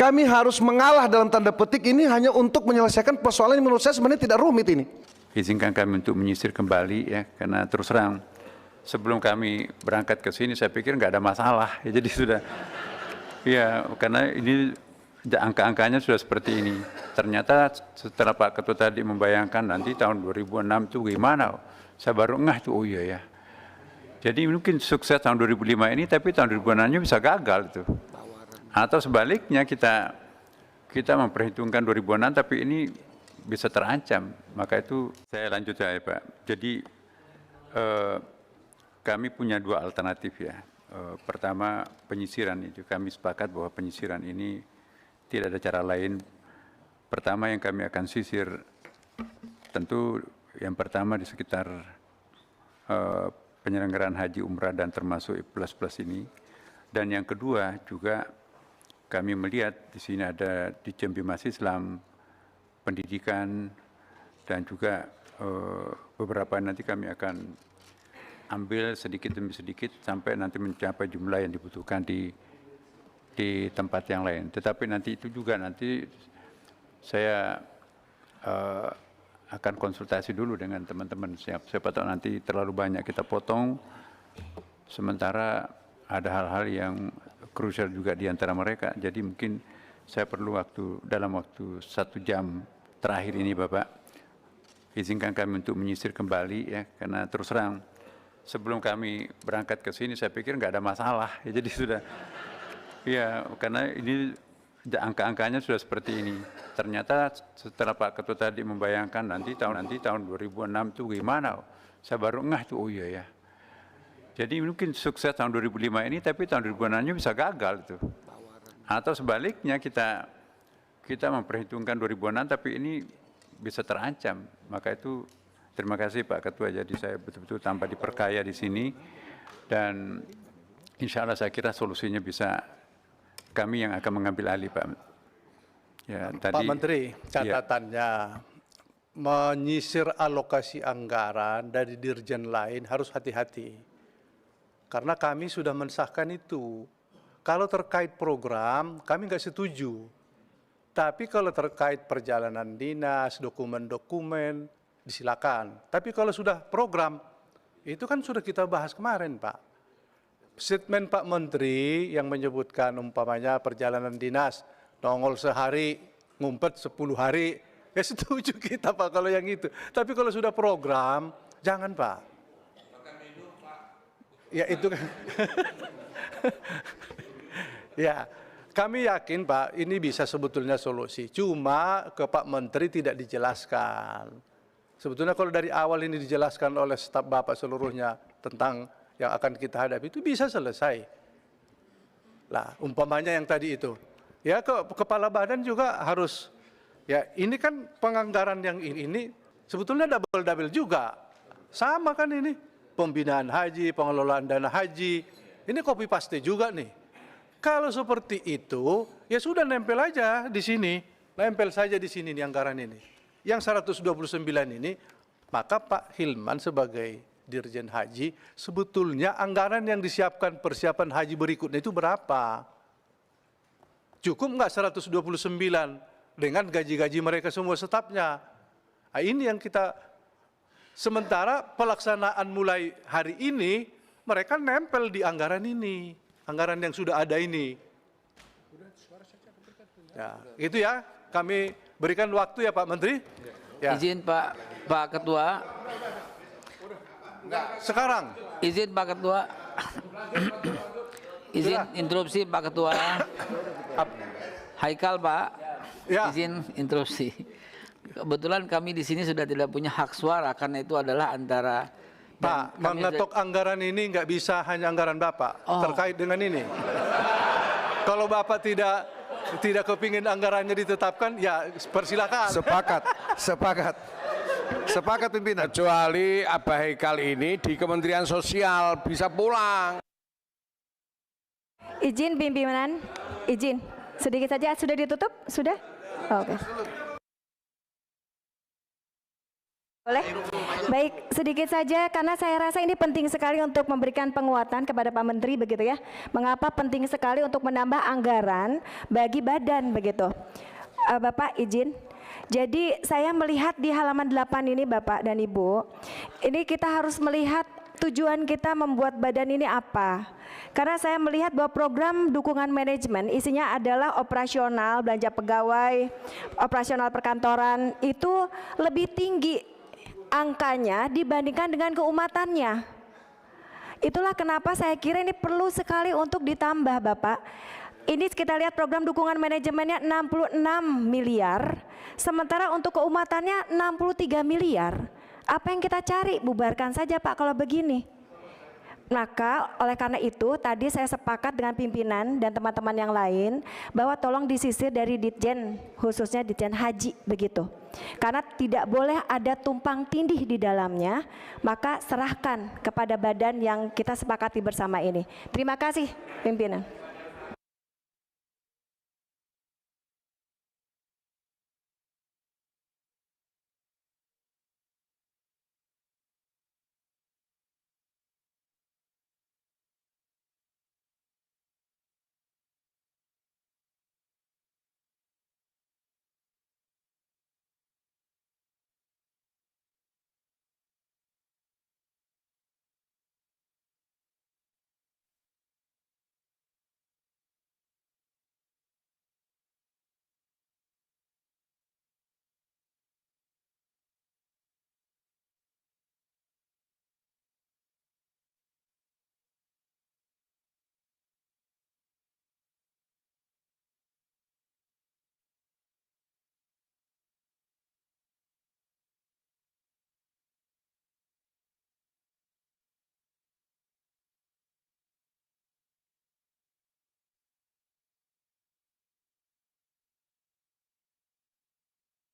kami harus mengalah dalam tanda petik ini hanya untuk menyelesaikan persoalan yang menurut saya sebenarnya tidak rumit ini. Izinkan kami untuk menyisir kembali ya, karena terus terang sebelum kami berangkat ke sini saya pikir nggak ada masalah, ya, jadi sudah, ya karena ini angka-angkanya sudah seperti ini. Ternyata setelah Pak Ketua tadi membayangkan nanti tahun 2006 itu gimana, saya baru ngeh tuh, oh iya ya. Jadi mungkin sukses tahun 2005 ini, tapi tahun 2006-nya bisa gagal itu. Atau sebaliknya kita memperhitungkan 2006 tapi ini bisa terancam. Maka itu saya lanjut ya Pak. Jadi kami punya dua alternatif ya. Pertama penyisiran itu, kami sepakat bahwa penyisiran ini tidak ada cara lain. Pertama yang kami akan sisir, tentu yang pertama di sekitar penyelenggaraan haji umrah dan termasuk plus ini. Dan yang kedua juga kami melihat di sini ada di Bimas Islam, pendidikan, dan juga beberapa nanti kami akan ambil sedikit demi sedikit sampai nanti mencapai jumlah yang dibutuhkan di tempat yang lain. Tetapi nanti itu juga nanti saya akan konsultasi dulu dengan teman-teman. Siapa tahu nanti terlalu banyak kita potong, sementara ada hal-hal yang krusial juga di antara mereka. Jadi mungkin saya perlu dalam waktu 1 jam terakhir ini Bapak, izinkan kami untuk menyisir kembali ya, karena terus terang sebelum kami berangkat ke sini saya pikir nggak ada masalah, ya, jadi sudah, ya karena ini angka-angkanya sudah seperti ini. Ternyata setelah Pak Ketua tadi membayangkan nanti tahun 2006 itu gimana, saya baru ngeh tuh, oh iya ya. Jadi mungkin sukses tahun 2005 ini, tapi tahun 2006-nya bisa gagal itu. Atau sebaliknya kita memperhitungkan 2006, tapi ini bisa terancam. Maka itu terima kasih Pak Ketua. Jadi saya betul-betul tanpa diperkaya di sini, dan insya Allah saya kira solusinya bisa kami yang akan mengambil alih Pak. Ya, Pak Menteri, catatannya menyisir alokasi anggaran dari dirjen lain harus hati-hati. Karena kami sudah mensahkan itu. Kalau terkait program, kami nggak setuju. Tapi kalau terkait perjalanan dinas, dokumen-dokumen, disilakan. Tapi kalau sudah program, itu kan sudah kita bahas kemarin, Pak. Statement Pak Menteri yang menyebutkan umpamanya perjalanan dinas, nongol sehari, ngumpet 10 hari, ya setuju kita Pak kalau yang itu. Tapi kalau sudah program, jangan Pak. Ya itu kan. Ya, kami yakin Pak ini bisa sebetulnya solusi. Cuma ke Pak Menteri tidak dijelaskan. Sebetulnya kalau dari awal ini dijelaskan oleh staf Bapak seluruhnya tentang yang akan kita hadapi itu bisa selesai. Lah, umpamanya yang tadi itu. Ya kepala badan juga harus, ya ini kan penganggaran yang ini sebetulnya double-double juga. Sama kan ini. Pembinaan haji, pengelolaan dana haji, ini copy paste juga nih. Kalau seperti itu, ya sudah nempel aja di sini, nempel saja di sini nih anggaran ini. Yang 129 ini, maka Pak Hilman sebagai Dirjen Haji, sebetulnya anggaran yang disiapkan persiapan haji berikutnya itu berapa? Cukup nggak 129 dengan gaji-gaji mereka semua stafnya? Nah, ini yang kita. Sementara pelaksanaan mulai hari ini, mereka nempel di anggaran ini, anggaran yang sudah ada ini. Ya, itu ya, kami berikan waktu ya Pak Menteri. Ya. Izin Pak Ketua. Sekarang. Izin Pak Ketua. Izin interupsi Pak Ketua. Haikal Pak. Ya. Izin interupsi. Kebetulan kami di sini sudah tidak punya hak suara karena itu adalah antara Pak, mengetok anggaran ini nggak bisa hanya anggaran Bapak terkait dengan ini. Kalau Bapak tidak kepingin anggarannya ditetapkan, ya persilakan. Sepakat pimpinan. Kecuali Abah Haikal ini di Kementerian Sosial bisa pulang. Izin pimpinan, izin. Sedikit saja, sudah ditutup? Sudah? Oke. Boleh? Baik, sedikit saja karena saya rasa ini penting sekali untuk memberikan penguatan kepada Pak Menteri begitu ya. Mengapa penting sekali untuk menambah anggaran bagi badan begitu. Bapak izin. Jadi saya melihat di halaman 8 ini Bapak dan Ibu, ini kita harus melihat tujuan kita membuat badan ini apa. Karena saya melihat bahwa program dukungan manajemen isinya adalah operasional, belanja pegawai, operasional perkantoran, itu lebih tinggi angkanya dibandingkan dengan keumatannya. Itulah kenapa saya kira ini perlu sekali untuk ditambah Bapak. Ini kita lihat program dukungan manajemennya 66 miliar, sementara untuk keumatannya 63 miliar. Apa yang kita cari? Bubarkan saja Pak kalau begini. Maka oleh karena itu tadi saya sepakat dengan pimpinan dan teman-teman yang lain bahwa tolong disisir dari Ditjen, khususnya Ditjen Haji begitu. Karena tidak boleh ada tumpang tindih di dalamnya, maka serahkan kepada badan yang kita sepakati bersama ini. Terima kasih pimpinan.